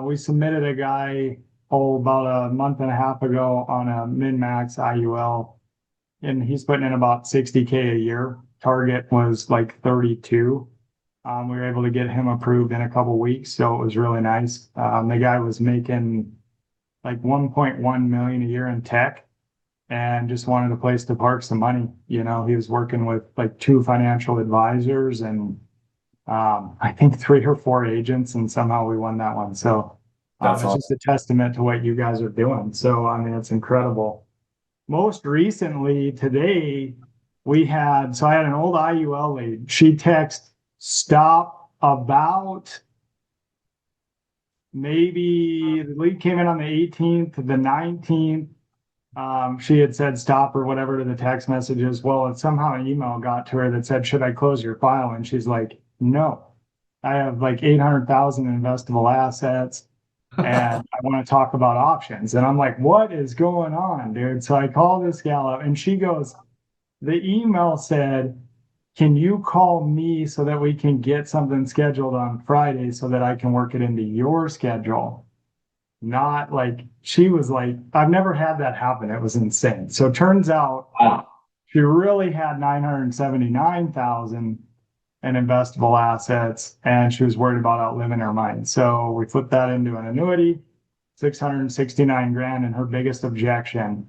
we submitted a guy, about a month and a half ago on a min-max IUL, and he's putting in about 60K a year. Target was like 32. We were able to get him approved in a couple weeks, so it was really nice. The guy was making like 1.1 million a year in tech and just wanted a place to park some money. You know, he was working with like two financial advisors and I think three or four agents, and somehow we won that one. So That's it's just a testament to what you guys are doing. So, I mean, it's incredible. Most recently today, so I had an old IUL lead. She texted stop about maybe the lead came in on the 18th, the 19th. She had said stop or whatever to the text messages. Well, and somehow an email got to her that said, should I close your file? And she's like, no, I have like 800,000 investable assets and I want to talk about options. And I'm like, what is going on, dude? So I call this gal up and she goes, the email said, can you call me so that we can get something scheduled on Friday so that I can work it into your schedule? Not like she was like, I've never had that happen. It was insane. So it turns out wow. she really had 979,000 in investable assets, and she was worried about outliving her money. So we flipped that into an annuity, 669 grand, and her biggest objection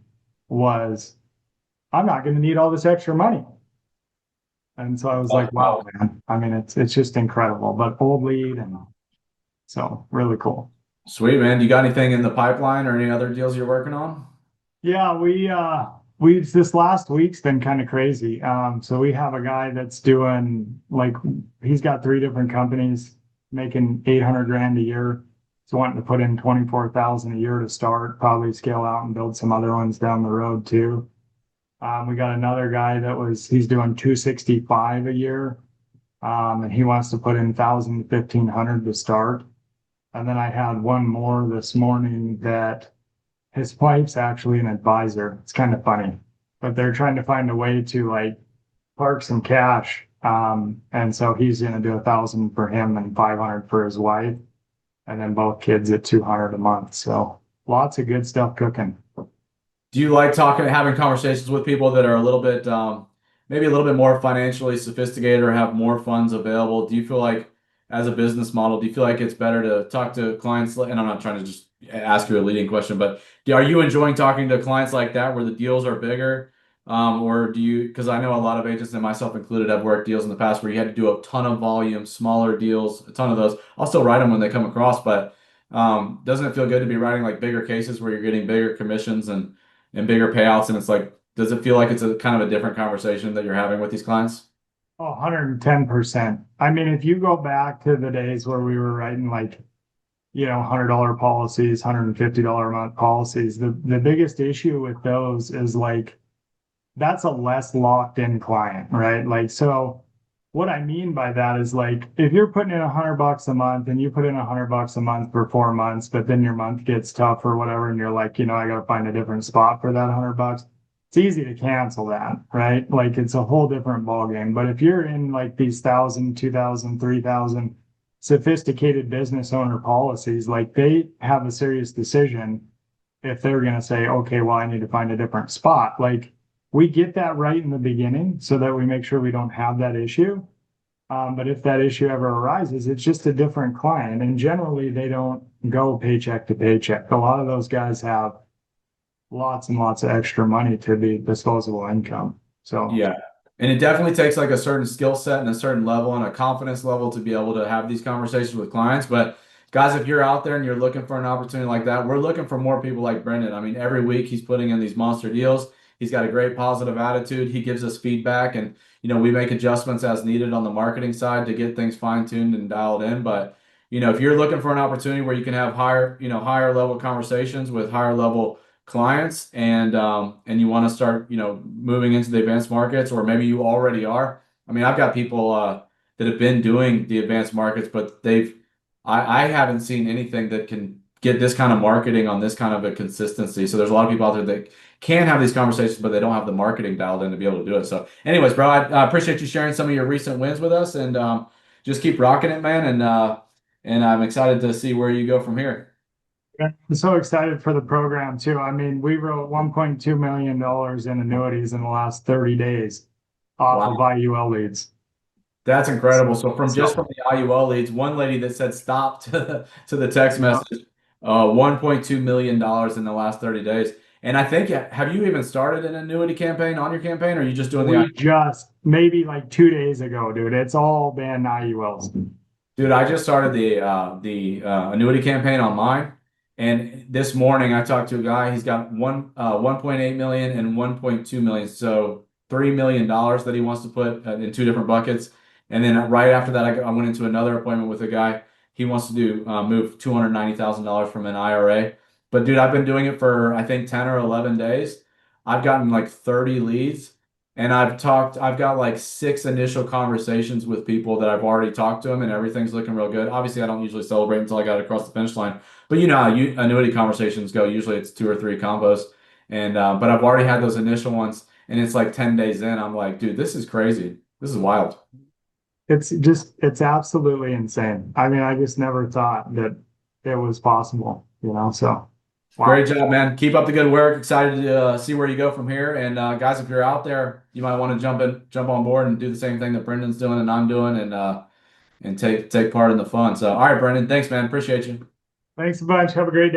was, I'm not going to need all this extra money. And so I was like, wow, man. I mean, it's just incredible. But old lead, and so really cool. Sweet, man. Do you got anything in the pipeline or any other deals you're working on? Yeah, we this last week's been kind of crazy. So we have a guy that's doing like he's got three different companies making 800 grand a year. He's wanting to put in 24,000 a year to start, probably scale out and build some other ones down the road too. We got another guy he's doing 265 a year. And he wants to put in 1,000 to 1,500 to start. And then I had one more this morning that his wife's actually an advisor. It's kind of funny, but they're trying to find a way to like park some cash. And so he's going to do 1,000 for him and 500 for his wife, and then both kids at 200 a month. So lots of good stuff cooking. Do you like having conversations with people that are a little bit, maybe a little bit more financially sophisticated or have more funds available? Do you feel like, as a business model, do you feel like it's better to talk to clients? And I'm not trying to just ask you a leading question, but are you enjoying talking to clients like that where the deals are bigger? Or do you, because I know a lot of agents and myself included have worked deals in the past where you had to do a ton of volume, smaller deals, a ton of those. I'll still write them when they come across, but doesn't it feel good to be writing like bigger cases where you're getting bigger commissions and bigger payouts? And it's like, does it feel like it's a kind of a different conversation that you're having with these clients? Oh, 110%. I mean, if you go back to the days where we were writing like, $100 policies, $150 a month policies, the biggest issue with those is like, that's a less locked in client, right? Like, so what I mean by that is like, if you're putting in $100 a month and you put in $100 a month for 4 months, but then your month gets tough or whatever, and you're like, I got to find a different spot for that $100, it's easy to cancel that, right? Like it's a whole different ballgame. But if you're in like these 1,000, 2,000, 3,000 sophisticated business owner policies, like they have a serious decision if they're going to say, okay, well, I need to find a different spot. Like we get that right in the beginning so that we make sure we don't have that issue. But if that issue ever arises, it's just a different client. And generally, they don't go paycheck to paycheck. A lot of those guys have lots and lots of extra money to be disposable income. So, Yeah. And it definitely takes like a certain skill set and a certain level and a confidence level to be able to have these conversations with clients. But guys, if you're out there and you're looking for an opportunity like that, we're looking for more people like Brendan. I mean, every week he's putting in these monster deals. He's got a great positive attitude. He gives us feedback and, we make adjustments as needed on the marketing side to get things fine-tuned and dialed in. But, if you're looking for an opportunity where you can have higher level conversations with higher level clients and you want to start moving into the advanced markets, or maybe you already are. I mean, I've got people that have been doing the advanced markets, but I haven't seen anything that can get this kind of marketing on this kind of a consistency. So there's a lot of people out there that can have these conversations, but they don't have the marketing dialed in to be able to do it. So anyways, bro, I appreciate you sharing some of your recent wins with us, and just keep rocking it, man. And I'm excited to see where you go from here. I'm so excited for the program too. I mean, we wrote $1.2 million in annuities in the last 30 days off of Wow. IUL leads. That's incredible. So from just So, from the IUL leads, one lady that said stop to the text yeah, message, $1.2 million in the last 30 days. And I think, have you even started an annuity campaign on your campaign, or are you just doing the we just maybe like 2 days ago, dude. It's all been IULs. Dude, I just started the annuity campaign on mine, and this morning I talked to a guy. He's got 1.8 million and 1.2 million, so $3 million that he wants to put in two different buckets. And then right after that, I went into another appointment with a guy. He wants to do move $290,000 from an IRA. But dude, I've been doing it for I think 10 or 11 days. I've gotten like 30 leads. And I've got like 6 initial conversations with people that I've already talked to them, and everything's looking real good. Obviously, I don't usually celebrate until I got across the finish line, but you know how annuity conversations go. Usually it's 2 or 3 combos. And, but I've already had those initial ones, and it's like 10 days in. I'm like, dude, this is crazy. This is wild. It's absolutely insane. I mean, I just never thought that it was possible, so Great wow. job, man. Keep up the good work. Excited to see where you go from here. And guys, if you're out there, you might want to jump on board and do the same thing that Brendan's doing and I'm doing, and take part in the fun. So, all right, Brendan, thanks, man. Appreciate you. Thanks a bunch. Have a great day.